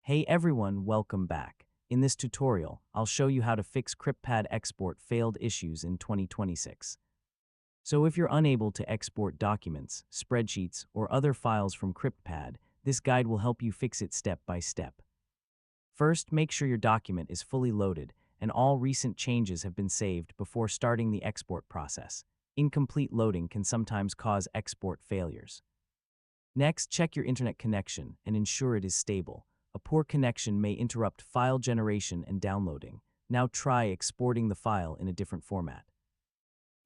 Hey everyone, welcome back. In this tutorial, I'll show you how to fix CryptPad export failed issues in 2026. So if you're unable to export documents, spreadsheets, or other files from CryptPad, this guide will help you fix it step by step. First, make sure your document is fully loaded and all recent changes have been saved before starting the export process. Incomplete loading can sometimes cause export failures. Next, check your internet connection and ensure it is stable. A poor connection may interrupt file generation and downloading. Now try exporting the file in a different format.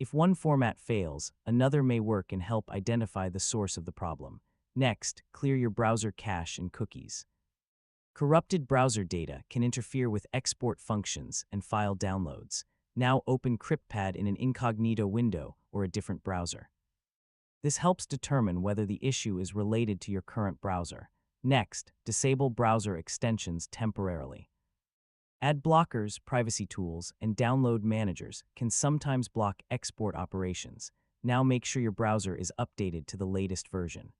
If one format fails, another may work and help identify the source of the problem. Next, clear your browser cache and cookies. Corrupted browser data can interfere with export functions and file downloads. Now open CryptPad in an incognito window or a different browser. This helps determine whether the issue is related to your current browser. Next, disable browser extensions temporarily. Ad blockers, privacy tools, and download managers can sometimes block export operations. Now make sure your browser is updated to the latest version.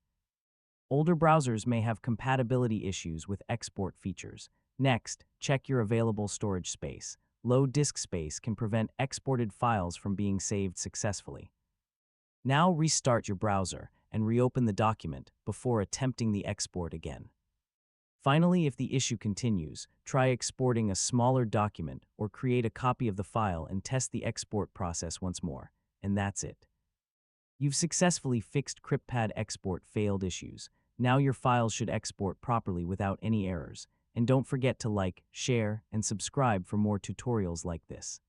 Older browsers may have compatibility issues with export features. Next, check your available storage space. Low disk space can prevent exported files from being saved successfully. Now restart your browser and reopen the document before attempting the export again. Finally, if the issue continues, try exporting a smaller document or create a copy of the file and test the export process once more. And that's it. You've successfully fixed CryptPad export failed issues. Now your files should export properly without any errors. And don't forget to like, share, and subscribe for more tutorials like this.